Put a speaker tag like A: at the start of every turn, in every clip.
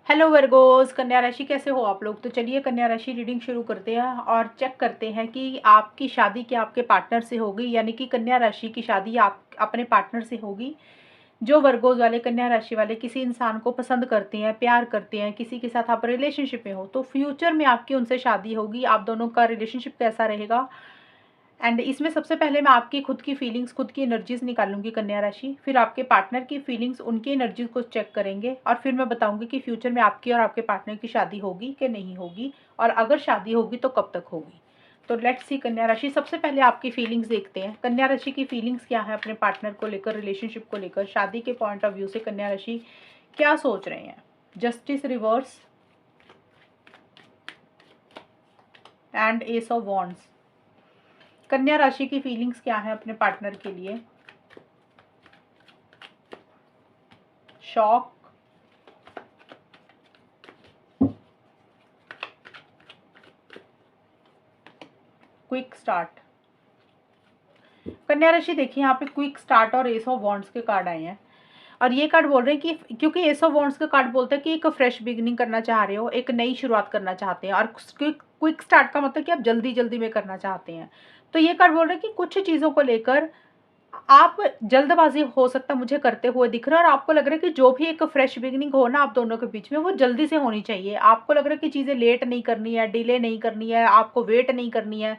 A: Hello Virgo's, कन्या राशि कैसे हो आप लोग। तो चलिए कन्या राशि रीडिंग शुरू करते हैं और चेक करते हैं कि आपकी शादी क्या आपके पार्टनर से होगी, यानी कि कन्या राशि की शादी आप अपने पार्टनर से होगी। जो वर्गोस वाले, कन्या राशि वाले किसी इंसान को पसंद करते हैं, प्यार करते हैं, किसी के साथ आप रिलेशनशिप में हो, तो फ्यूचर में आपकी उनसे शादी होगी। आप दोनों का रिलेशनशिप कैसा रहेगा, एंड इसमें सबसे पहले मैं आपकी खुद की फीलिंग्स, खुद की एनर्जीज निकालूंगी कन्या राशि, फिर आपके पार्टनर की फीलिंग्स, उनकी एनर्जीज को चेक करेंगे और फिर मैं बताऊंगी कि फ्यूचर में आपकी और आपके पार्टनर की शादी होगी कि नहीं होगी, और अगर शादी होगी तो कब तक होगी। तो लेट्स सी कन्या राशि, सबसे पहले आपकी फीलिंग्स देखते हैं। कन्या राशि की फीलिंग्स क्या है अपने पार्टनर को लेकर, रिलेशनशिप को लेकर, शादी के पॉइंट ऑफ व्यू से कन्या राशि क्या सोच रहे हैं। Justice reverse and S of wands. कन्या राशि की फीलिंग्स क्या है अपने पार्टनर के लिए। Shock, quick start. कन्या राशि देखिए, यहाँ पे क्विक स्टार्ट और एस ऑफ वॉन्ड्स के कार्ड आए हैं, और ये कार्ड बोल रहे हैं कि क्योंकि एस ऑफ वॉन्ड्स का कार्ड बोलता है कि एक फ्रेश बिगिनिंग करना चाह रहे हो, एक नई शुरुआत करना चाहते हैं, और क्विक स्टार्ट का मतलब कि आप जल्दी जल्दी में करना चाहते हैं। तो ये कार्ड बोल रहे हैं कि कुछ चीज़ों को लेकर आप जल्दबाजी हो सकता है मुझे करते हुए दिख रहा है, और आपको लग रहा है कि जो भी एक फ्रेश बिगिनिंग हो ना आप दोनों के बीच में, वो जल्दी से होनी चाहिए। आपको लग रहा है कि चीज़ें लेट नहीं करनी है, डिले नहीं करनी है, आपको वेट नहीं करनी है।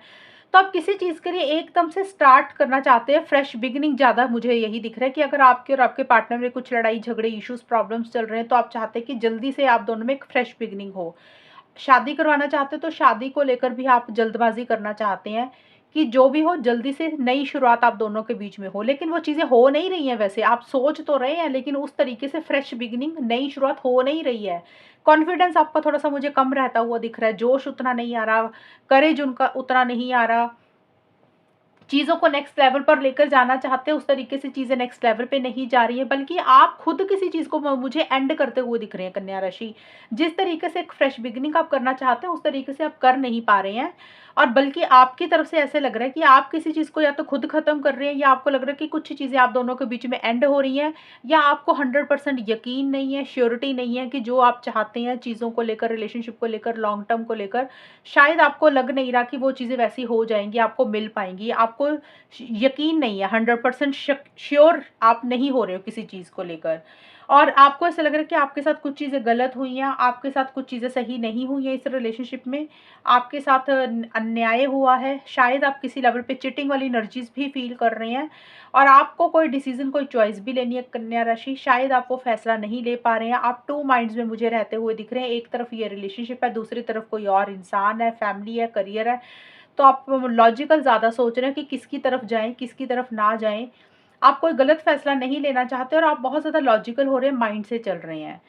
A: तो आप किसी चीज़ के लिए एकदम से स्टार्ट करना चाहते हैं, फ्रेश बिगिनिंग ज़्यादा मुझे यही दिख रहा है कि अगर आपके और आपके पार्टनर में कुछ लड़ाई झगड़े, इश्यूज, प्रॉब्लम्स चल रहे हैं, तो आप चाहते हैं कि जल्दी से आप दोनों में एक फ्रेश बिगिनिंग हो। शादी करवाना चाहते हो तो शादी को लेकर भी आप जल्दबाजी करना चाहते हैं कि जो भी हो जल्दी से नई शुरुआत आप दोनों के बीच में हो, लेकिन वो चीज़ें हो नहीं रही हैं। वैसे आप सोच तो रहे हैं, लेकिन उस तरीके से फ्रेश बिगिनिंग, नई शुरुआत हो नहीं रही है। कॉन्फिडेंस आपका थोड़ा सा मुझे कम रहता हुआ दिख रहा है, जोश उतना नहीं आ रहा, करेज उनका उतना नहीं आ रहा। चीज़ों को नेक्स्ट लेवल पर लेकर जाना चाहते हैं, उस तरीके से चीज़ें नेक्स्ट लेवल पे नहीं जा रही है, बल्कि आप खुद किसी चीज़ को मुझे एंड करते हुए दिख रहे हैं कन्या राशि। जिस तरीके से एक फ्रेश बिगिनिंग आप करना चाहते हैं, उस तरीके से आप कर नहीं पा रहे हैं, और बल्कि आपकी तरफ से ऐसे लग रहा है कि आप किसी चीज़ को या तो खुद खत्म कर रहे हैं, या आपको लग रहा है कि कुछ चीज़ें आप दोनों के बीच में एंड हो रही हैं, या आपको 100% यकीन नहीं है, श्योरिटी नहीं है कि जो आप चाहते हैं चीज़ों को लेकर, रिलेशनशिप को लेकर, लॉन्ग टर्म को लेकर, शायद आपको लग नहीं रहा कि वो चीज़ें वैसी हो जाएंगी, आपको मिल पाएंगी। आपको यकीन नहीं है, 100% श्योर आप नहीं हो रहे हो किसी चीज़ को लेकर, और आपको ऐसा लग रहा है कि आपके साथ कुछ चीज़ें गलत हुई हैं, आपके साथ कुछ चीज़ें सही नहीं हुई हैं इस रिलेशनशिप में, आपके साथ अन्याय हुआ है। शायद आप किसी लेवल पे चिटिंग वाली एनर्जीज भी फील कर रहे हैं, और आपको कोई डिसीजन, कोई चॉइस भी लेनी है कन्या राशि। शायद आप वो फैसला नहीं ले पा रहे हैं, आप टू माइंड्स में मुझे रहते हुए दिख रहे हैं। एक तरफ ये रिलेशनशिप है, दूसरी तरफ कोई और इंसान है, फैमिली है, करियर है। तो आप लॉजिकल ज़्यादा सोच रहे हैं कि किसकी तरफ जाएँ, किसकी तरफ ना जाएँ। आप कोई गलत फ़ैसला नहीं लेना चाहते, और आप बहुत ज़्यादा लॉजिकल हो रहे हैं, माइंड से चल रहे हैं।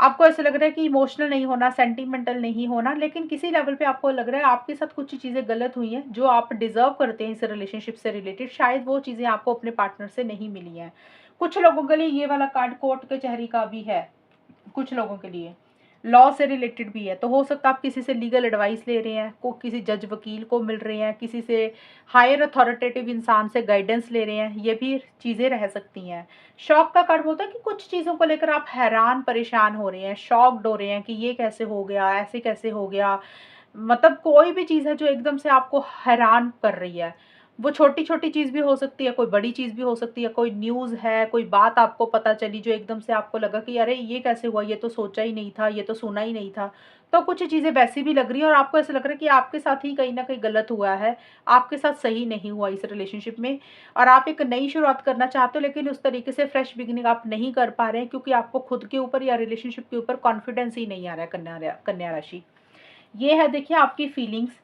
A: आपको ऐसा लग रहा है कि इमोशनल नहीं होना, सेंटिमेंटल नहीं होना, लेकिन किसी लेवल पे आपको लग रहा है आपके साथ कुछ चीज़ें गलत हुई हैं, जो आप डिज़र्व करते हैं इस रिलेशनशिप से रिलेटेड। शायद वो चीज़ें आपको अपने पार्टनर से नहीं मिली हैं। कुछ लोगों के लिए ये वाला कार्ड कोर्ट कचहरी का भी है, कुछ लोगों के लिए लॉ से रिलेटेड भी है। तो हो सकता है आप किसी से लीगल एडवाइस ले रहे हैं, को किसी जज वकील को मिल रहे हैं, किसी से हायर अथॉरिटेटिव इंसान से गाइडेंस ले रहे हैं, ये भी चीज़ें रह सकती हैं। शॉक का कार्ड बोलता है कि कुछ चीज़ों को लेकर आप हैरान परेशान हो रहे हैं, शॉक्ड हो रहे हैं कि ये कैसे हो गया, ऐसे कैसे हो गया। मतलब कोई भी चीज़ है जो एकदम से आपको हैरान कर रही है। वो छोटी-छोटी चीज़ भी हो सकती है, कोई बड़ी चीज़ भी हो सकती है, कोई न्यूज़ है, कोई बात आपको पता चली जो एकदम से आपको लगा कि अरे! ये कैसे हुआ? ये तो सोचा ही नहीं था, ये तो सुना ही नहीं था। तो कुछ चीज़ें वैसी भी लग रही हैं, और आपको ऐसा लग रहा है कि आपके साथ ही कहीं न कहीं गलत हुआ है, आपके साथ सही नहीं हुआ इस रिलेशनशिप में, और आप एक नई शुरुआत करना चाहते हो, लेकिन उस तरीके से फ्रेश बिगिनिंग आप नहीं कर पा रहे हैं, क्योंकि आपको खुद के ऊपर या रिलेशनशिप के ऊपर कॉन्फिडेंस ही नहीं आ रहा है कन्या राशि। ये है देखिए आपकी फीलिंग्स।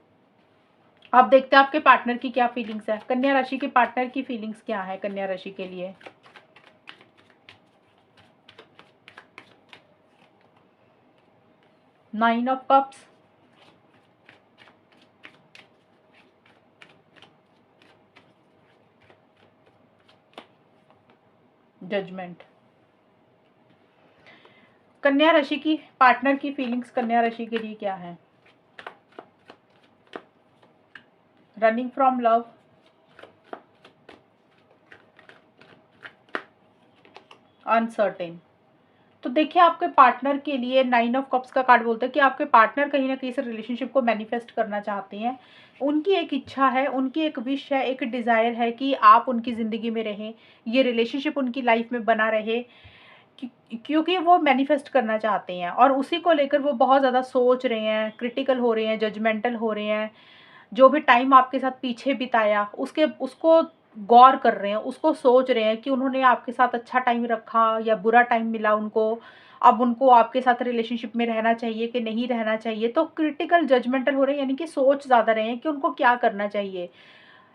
A: अब देखते हैं आपके पार्टनर की क्या फीलिंग्स है। कन्या राशि के पार्टनर की फीलिंग्स क्या है कन्या राशि के लिए। Nine of cups, judgement. कन्या राशि की पार्टनर की फीलिंग्स कन्या राशि के लिए क्या है। Running from love, uncertain. तो देखिए आपके पार्टनर के लिए 9 ऑफ कप्स का कार्ड बोलता है कि आपके पार्टनर कहीं न कहीं इस रिलेशनशिप को मैनिफेस्ट करना चाहते हैं। उनकी एक इच्छा है, उनकी एक विश है, एक डिज़ायर है कि आप उनकी ज़िंदगी में रहें, ये रिलेशनशिप उनकी लाइफ़ में बना रहे। क्योंकि वो मैनिफेस्ट करना चाहते हैं और उसी को लेकर वो बहुत ज़्यादा सोच रहे हैं, क्रिटिकल हो रहे हैं, जजमेंटल हो रहे हैं। जो भी टाइम आपके साथ पीछे बिताया उसके उसको गौर कर रहे हैं, उसको सोच रहे हैं कि उन्होंने आपके साथ अच्छा टाइम रखा या बुरा टाइम मिला उनको। अब उनको आपके साथ रिलेशनशिप में रहना चाहिए कि नहीं रहना चाहिए। तो क्रिटिकल जजमेंटल हो रहे हैं, यानी कि सोच ज़्यादा रहे हैं कि उनको क्या करना चाहिए।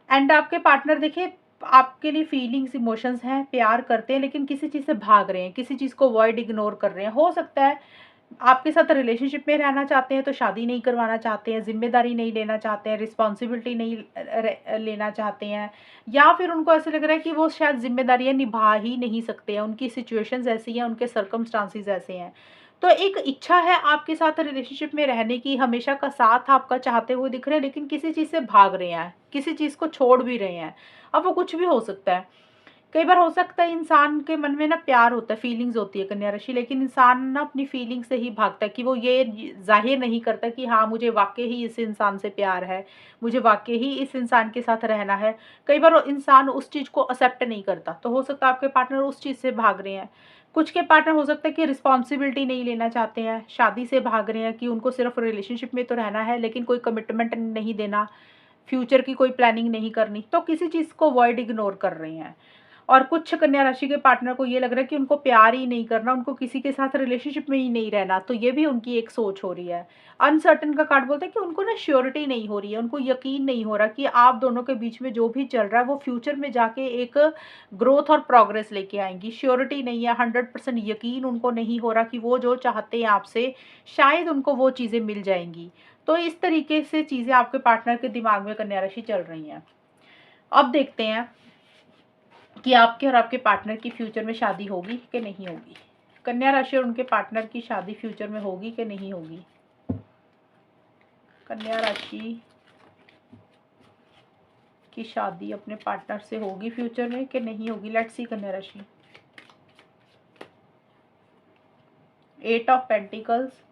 A: एंड आपके पार्टनर देखिए आपके लिए फीलिंग्स इमोशंस हैं, प्यार करते हैं, लेकिन किसी चीज़ से भाग रहे हैं, किसी चीज़ को अवॉइड इग्नोर कर रहे हैं। हो सकता है आपके साथ रिलेशनशिप में रहना चाहते हैं तो शादी नहीं करवाना चाहते हैं, ज़िम्मेदारी नहीं लेना चाहते हैं, रिस्पॉन्सिबिलिटी नहीं लेना चाहते हैं, या फिर उनको ऐसे लग रहा है कि वो शायद ज़िम्मेदारियाँ निभा ही नहीं सकते हैं, उनकी सिचुएशंस ऐसी हैं, उनके सर्कमस्टांसेस ऐसे हैं। तो एक इच्छा है आपके साथ रिलेशनशिप में रहने की, हमेशा का साथ आपका चाहते हुए दिख रहे हैं, लेकिन किसी चीज़ से भाग रहे हैं, किसी चीज़ को छोड़ भी रहे हैं। अब वो कुछ भी हो सकता है। कई बार हो सकता है इंसान के मन में ना प्यार होता है, फीलिंग्स होती है कन्या राशि, लेकिन इंसान ना अपनी फीलिंग से ही भागता है कि वो ये ज़ाहिर नहीं करता कि हाँ, मुझे वाक़ई ही इस इंसान से प्यार है, मुझे वाक़ई ही इस इंसान के साथ रहना है। कई बार वो इंसान उस चीज़ को एक्सेप्ट नहीं करता, तो हो सकता है आपके पार्टनर उस चीज़ से भाग रहे हैं। कुछ के पार्टनर हो सकता है कि रिस्पॉन्सिबिलिटी नहीं लेना चाहते हैं, शादी से भाग रहे हैं कि उनको सिर्फ़ रिलेशनशिप में तो रहना है, लेकिन कोई कमिटमेंट नहीं देना, फ्यूचर की कोई प्लानिंग नहीं करनी, तो किसी चीज़ को अवॉइड इग्नोर कर रहे हैं। और कुछ कन्या राशि के पार्टनर को ये लग रहा है कि उनको प्यार ही नहीं करना, उनको किसी के साथ रिलेशनशिप में ही नहीं रहना, तो ये भी उनकी एक सोच हो रही है। अनसर्टेन का कार्ड बोलता है कि उनको ना श्योरिटी नहीं हो रही है, उनको यकीन नहीं हो रहा कि आप दोनों के बीच में जो भी चल रहा है वो फ्यूचर में जाके एक ग्रोथ और प्रोग्रेस लेके आएँगी। श्योरिटी नहीं है, 100% यकीन उनको नहीं हो रहा कि वो जो चाहते हैं आपसे, शायद उनको वो चीज़ें मिल जाएँगी। तो इस तरीके से चीज़ें आपके पार्टनर के दिमाग में कन्या राशि चल रही हैं। अब देखते हैं कि आपके और आपके पार्टनर की फ्यूचर में शादी होगी कि नहीं होगी। कन्या राशि और उनके पार्टनर की शादी फ्यूचर में होगी कि नहीं होगी। कन्या राशि की शादी अपने पार्टनर से होगी फ्यूचर में कि नहीं होगी। लेट्स सी कन्या राशि। 8 of pentacles,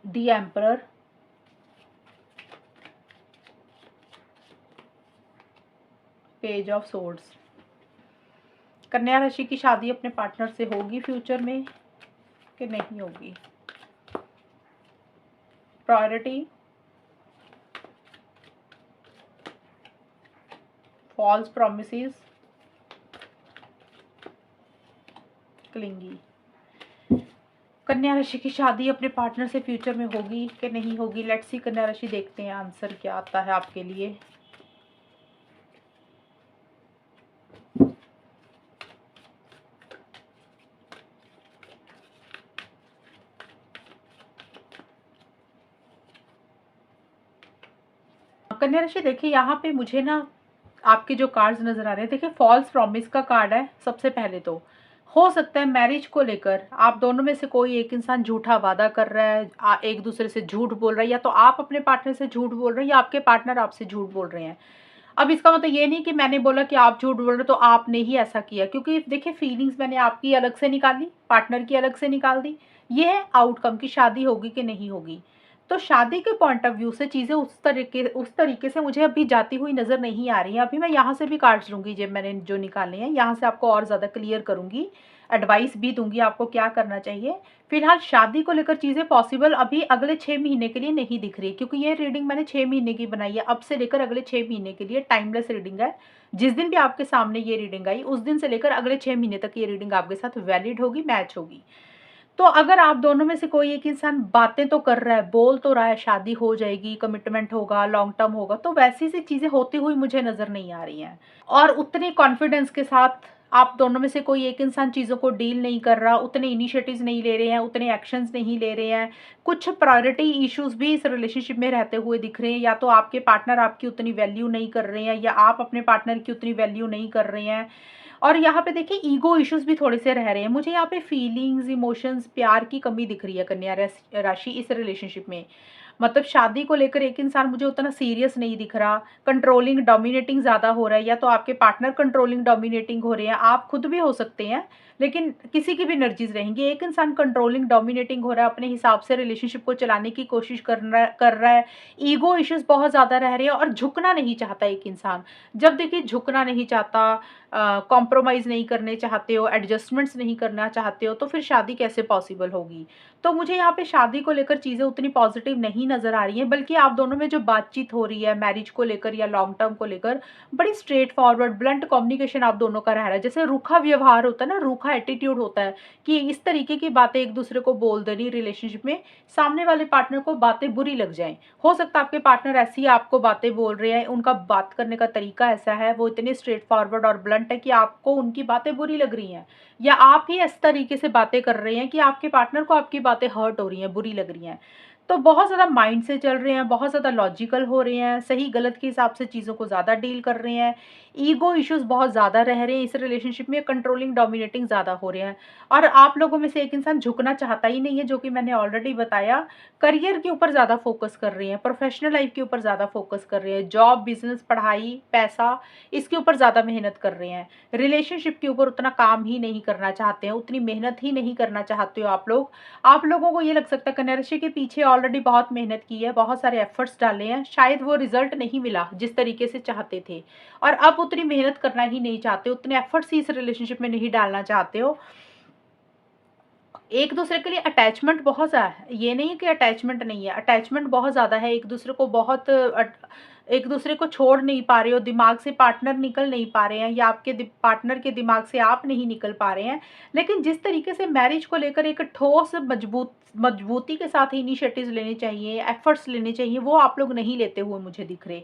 A: the emperor, page of swords. कन्या राशि की शादी अपने पार्टनर से होगी फ्यूचर में कि नहीं होगी। Priority, false promises, clingy. कन्या राशि की शादी अपने पार्टनर से फ्यूचर में होगी कि नहीं होगी। लेट्स सी कन्या राशि, देखते हैं आंसर क्या आता है आपके लिए। कन्या राशि देखिए यहाँ पे मुझे ना आपके जो कार्ड्स नजर आ रहे हैं, देखिए फॉल्स प्रॉमिस का कार्ड है। सबसे पहले तो हो सकता है मैरिज को लेकर आप दोनों में से कोई एक इंसान झूठा वादा कर रहा है, एक दूसरे से झूठ बोल रहा है, या तो आप अपने पार्टनर से झूठ बोल रहे हैं या आपके पार्टनर आपसे झूठ बोल रहे हैं। अब इसका मतलब ये नहीं कि मैंने बोला कि आप झूठ बोल रहे हो तो आपने ही ऐसा किया, क्योंकि देखिए फीलिंग्स मैंने आपकी अलग से निकाली, पार्टनर की अलग से निकाल दी। ये है आउटकम की शादी होगी कि नहीं होगी। तो शादी के पॉइंट ऑफ व्यू से चीज़ें उस तरीके से मुझे अभी जाती हुई नज़र नहीं आ रही हैं। अभी मैं यहाँ से भी कार्ड्स लूँगी, जब मैंने जो निकाले हैं यहाँ से आपको और ज़्यादा क्लियर करूँगी, एडवाइस भी दूंगी आपको क्या करना चाहिए। फिलहाल शादी को लेकर चीज़ें पॉसिबल अभी अगले 6 महीने के लिए नहीं दिख रही, क्योंकि ये रीडिंग मैंने 6 महीने की बनाई है। अब से लेकर अगले 6 महीने के लिए टाइमलेस रीडिंग है। जिस दिन भी आपके सामने ये रीडिंग आई उस दिन से लेकर अगले 6 महीने तक ये रीडिंग आपके साथ वैलिड होगी, मैच होगी। तो अगर आप दोनों में से कोई एक इंसान बातें तो कर रहा है, बोल तो रहा है शादी हो जाएगी, कमिटमेंट होगा, लॉन्ग टर्म होगा, तो वैसी सी चीज़ें होती हुई मुझे नज़र नहीं आ रही हैं। और उतने कॉन्फिडेंस के साथ आप दोनों में से कोई एक इंसान चीज़ों को डील नहीं कर रहा, उतने इनिशिएटिव्स नहीं ले रहे हैं, उतने एक्शंस नहीं ले रहे हैं। कुछ प्रायोरिटी इश्यूज भी इस रिलेशनशिप में रहते हुए दिख रहे हैं, या तो आपके पार्टनर आपकी उतनी वैल्यू नहीं कर रहे हैं या आप अपने पार्टनर की उतनी वैल्यू नहीं कर रहे हैं। और यहाँ पे देखिए ईगो इश्यूज भी थोड़े से रह रहे हैं। मुझे यहाँ पे फीलिंग्स, इमोशंस, प्यार की कमी दिख रही है कन्या राशि इस रिलेशनशिप में। मतलब शादी को लेकर एक इंसान मुझे उतना सीरियस नहीं दिख रहा, कंट्रोलिंग डोमिनेटिंग ज़्यादा हो रहा है, या तो आपके पार्टनर कंट्रोलिंग डोमिनेटिंग हो रहे हैं, आप खुद भी हो सकते हैं, लेकिन किसी की भी एनर्जीज रहेंगी। एक इंसान कंट्रोलिंग डोमिनेटिंग हो रहा है, अपने हिसाब से रिलेशनशिप को चलाने की कोशिश कर रहा है, ईगो इश्यूज बहुत ज़्यादा रह रहे हैं और झुकना नहीं चाहता एक इंसान। जब देखिए झुकना नहीं चाहता, कॉम्प्रोमाइज़ नहीं करने चाहते हो, एडजस्टमेंट्स नहीं करना चाहते हो, तो फिर शादी कैसे पॉसिबल होगी। तो मुझे यहाँ पे शादी को लेकर चीज़ें उतनी पॉजिटिव नहीं नज़र आ रही हैं, बल्कि आप दोनों में जो बातचीत हो रही है मैरिज को लेकर या लॉन्ग टर्म को लेकर, बड़ी स्ट्रेट फॉरवर्ड ब्लंट कम्युनिकेशन आप दोनों का रह रहा है। जैसे रूखा व्यवहार होता है ना, रूखा एटीट्यूड होता है कि इस तरीके की बातें एक दूसरे को बोल देनी रिलेशनशिप में, सामने वाले पार्टनर को बातें बुरी लग जाएं। हो सकता है आपके पार्टनर ऐसी आपको बातें बोल रहे हैं, उनका बात करने का तरीका ऐसा है, वो इतने स्ट्रेट फॉरवर्ड और ब्लंट है कि आपको उनकी बातें बुरी लग रही हैं, या आप ही इस तरीके से बातें कर रहे हैं कि आपके पार्टनर को आपकी बातें हर्ट हो रही हैं, बुरी लग रही हैं। तो बहुत ज़्यादा माइंड से चल रहे हैं, बहुत ज़्यादा लॉजिकल हो रहे हैं, सही गलत के हिसाब से चीज़ों को ज़्यादा डील कर रहे हैं, ईगो इश्यूज बहुत ज़्यादा रह रहे हैं इस रिलेशनशिप में, कंट्रोलिंग डोमिनेटिंग ज़्यादा हो रहे हैं। और आप लोगों में से एक इंसान झुकना चाहता ही नहीं है, जो कि मैंने ऑलरेडी बताया। करियर के ऊपर ज़्यादा फोकस कर रहे हैं, प्रोफेशनल लाइफ के ऊपर ज़्यादा फोकस कर रहे हैं, जॉब, बिजनेस, पढ़ाई, पैसा, इसके ऊपर ज़्यादा मेहनत कर रहे हैं। रिलेशनशिप के ऊपर उतना काम ही नहीं करना चाहते हैं, उतनी मेहनत ही नहीं करना चाहते हो आप लोग। आप लोगों को ये लग सकता है कन्या के पीछे ऑलरेडी बहुत मेहनत की है, बहुत सारे एफर्ट्स डाले हैं, शायद वो रिजल्ट नहीं मिला जिस तरीके से चाहते थे, और अब उतनी मेहनत करना ही नहीं चाहते, उतने एफर्ट्स ही इस रिलेशनशिप में नहीं डालना चाहते हो। एक दूसरे के लिए अटैचमेंट बहुत ज़्यादा है, ये नहीं कि अटैचमेंट नहीं है, अटैचमेंट बहुत ज़्यादा है, एक दूसरे को बहुत एक दूसरे को छोड़ नहीं पा रहे हो, दिमाग से पार्टनर निकल नहीं पा रहे हैं, या आपके पार्टनर के दिमाग से आप नहीं निकल पा रहे हैं। लेकिन जिस तरीके से मैरिज को लेकर एक ठोस मजबूती के साथ इनिशिएटिव्स लेने चाहिए, एफर्ट्स लेने चाहिए, वो आप लोग नहीं लेते हुए मुझे दिख रहे।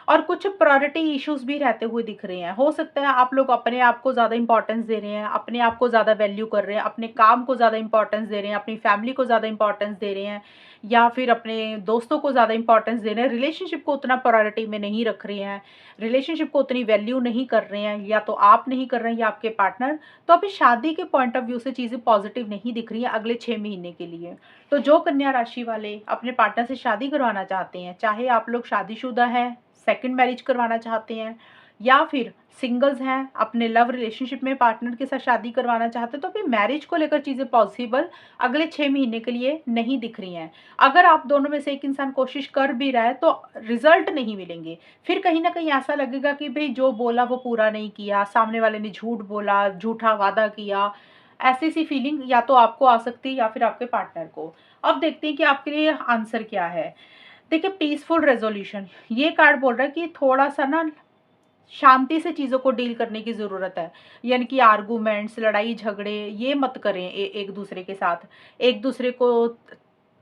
A: और कुछ प्रायोरिटी इश्यूज भी रहते हुए दिख रहे हैं। हो सकता है आप लोग अपने आप को ज़्यादा इंपॉर्टेंस दे रहे हैं, अपने आप को ज़्यादा वैल्यू कर रहे हैं, अपने काम को ज़्यादा इंपॉर्टेंस दे रहे हैं, अपनी फैमिली को ज़्यादा इंपॉर्टेंस दे रहे हैं, या फिर अपने दोस्तों को ज़्यादा इंपॉर्टेंस दे रहे हैं, रिलेशनशिप को उतना प्रायोरिटी में नहीं रख रहे हैं, रिलेशनशिप को उतनी वैल्यू नहीं कर रहे हैं, या तो आप नहीं कर रहे हैं या आपके पार्टनर। तो अभी शादी के पॉइंट ऑफ व्यू से चीज़ें पॉजिटिव नहीं दिख रही हैं अगले 6 महीने के लिए। तो जो कन्या राशि वाले अपने पार्टनर से शादी करवाना चाहते हैं, चाहे आप लोग शादीशुदा हैं, सेकंड मैरिज करवाना चाहते हैं, या फिर सिंगल्स हैं, अपने लव रिलेशनशिप में पार्टनर के साथ शादी करवाना चाहते हैं, तो फिर मैरिज को लेकर चीज़ें पॉसिबल अगले 6 महीने के लिए नहीं दिख रही हैं। अगर आप दोनों में से एक इंसान कोशिश कर भी रहा है तो रिजल्ट नहीं मिलेंगे, फिर कहीं ना कहीं ऐसा लगेगा कि भाई जो बोला वो पूरा नहीं किया, सामने वाले ने झूठ बोला, झूठा वादा किया, ऐसी सी फीलिंग या तो आपको आ सकती है या फिर आपके पार्टनर को। अब देखते हैं कि आपके लिए आंसर क्या है। देखिए, पीसफुल रेजोल्यूशन, ये कार्ड बोल रहा है कि थोड़ा सा ना शांति से चीज़ों को डील करने की ज़रूरत है। यानी कि आर्गूमेंट्स, लड़ाई झगड़े ये मत करें एक दूसरे के साथ। एक दूसरे को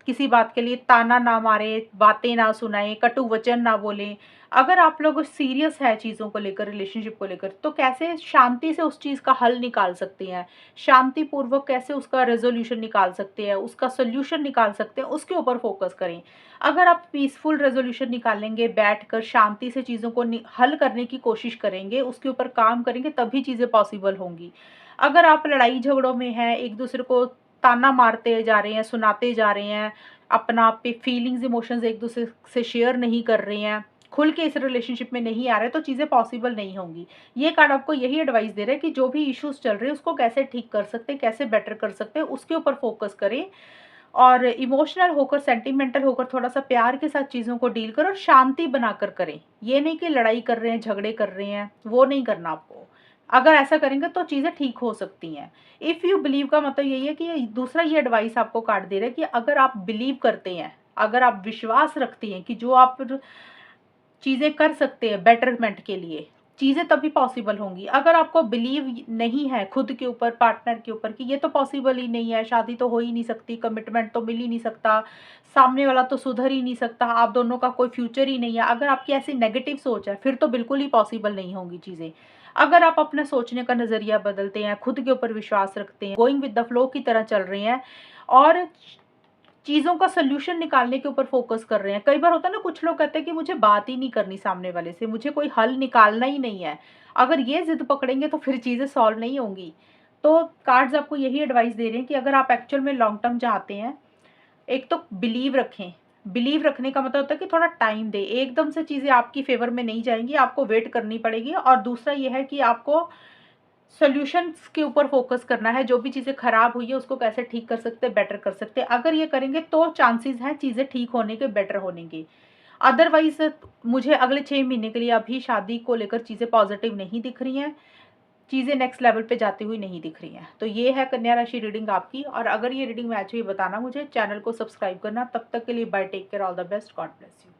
A: किसी बात के लिए ताना ना मारे, बातें ना सुनाएं, कटु वचन ना बोलें। अगर आप लोग सीरियस है चीज़ों को लेकर, रिलेशनशिप को लेकर, तो कैसे शांति से उस चीज़ का हल निकाल सकते हैं, शांतिपूर्वक कैसे उसका रेजोल्यूशन निकाल सकते हैं, उसका सोल्यूशन निकाल सकते हैं, उसके ऊपर फोकस करें। अगर आप पीसफुल रेजोल्यूशन निकालेंगे, बैठकर शांति से चीज़ों को हल करने की कोशिश करेंगे, उसके ऊपर काम करेंगे, तभी चीज़ें पॉसिबल होंगी। अगर आप लड़ाई झगड़ों में हैं, एक दूसरे को ताना मारते जा रहे हैं, सुनाते जा रहे हैं, अपना पे फीलिंग्स, इमोशंस एक दूसरे से शेयर नहीं कर रहे हैं, खुल के इस रिलेशनशिप में नहीं आ रहे, तो चीज़ें पॉसिबल नहीं होंगी। ये कार्ड आपको यही एडवाइस दे रहा है कि जो भी इश्यूज चल रहे हैं उसको कैसे ठीक कर सकते हैं, कैसे बेटर कर सकते हैं, उसके ऊपर फोकस करें, और इमोशनल होकर, सेंटिमेंटल होकर, थोड़ा सा प्यार के साथ चीज़ों को डील करो और शांति बनाकर करें। ये नहीं कि लड़ाई कर रहे हैं, झगड़े कर रहे हैं, वो नहीं करना आपको। अगर ऐसा करेंगे तो चीज़ें ठीक हो सकती हैं। इफ़ यू बिलीव का मतलब यही है कि दूसरा ये एडवाइस आपको कार्ड दे रहा है कि अगर आप बिलीव करते हैं, अगर आप विश्वास रखते हैं कि जो आप चीज़ें कर सकते हैं बेटरमेंट के लिए, चीज़ें तभी पॉसिबल होंगी। अगर आपको बिलीव नहीं है खुद के ऊपर, पार्टनर के ऊपर, कि ये तो पॉसिबल ही नहीं है, शादी तो हो ही नहीं सकती, कमिटमेंट तो मिल ही नहीं सकता, सामने वाला तो सुधर ही नहीं सकता, आप दोनों का कोई फ्यूचर ही नहीं है, अगर आपकी ऐसी नेगेटिव सोच है, फिर तो बिल्कुल ही पॉसिबल नहीं होंगी चीज़ें। अगर आप अपना सोचने का नज़रिया बदलते हैं, खुद के ऊपर विश्वास रखते हैं, गोइंग विद द फ्लो की तरह चल रहे हैं, और चीज़ों का सॉल्यूशन निकालने के ऊपर फोकस कर रहे हैं। कई बार होता है ना, कुछ लोग कहते हैं कि मुझे बात ही नहीं करनी सामने वाले से, मुझे कोई हल निकालना ही नहीं है। अगर ये ज़िद पकड़ेंगे तो फिर चीज़ें सॉल्व नहीं होंगी। तो कार्ड्स आपको यही एडवाइस दे रहे हैं कि अगर आप एक्चुअल में लॉन्ग टर्म चाहते हैं, एक तो बिलीव रखें, बिलीव रखने का मतलब होता है कि थोड़ा टाइम दें, एकदम से चीज़ें आपकी फ़ेवर में नहीं जाएँगी, आपको वेट करनी पड़ेगी। और दूसरा ये है कि आपको सॉल्यूशंस के ऊपर फ़ोकस करना है, जो भी चीज़ें खराब हुई है उसको कैसे ठीक कर सकते हैं, बेटर कर सकते हैं। अगर ये करेंगे तो चांसेस हैं चीज़ें ठीक होने के, बेटर होने के। अदरवाइज़ मुझे अगले 6 महीने के लिए अभी शादी को लेकर चीज़ें पॉज़िटिव नहीं दिख रही हैं, चीज़ें नेक्स्ट लेवल पे जाती हुई नहीं दिख रही हैं। तो ये है कन्या राशि रीडिंग आपकी। और अगर ये रीडिंग मैच हुई बताना मुझे, चैनल को सब्सक्राइब करना। तब तक के लिए bye, take care, all the best, God bless you.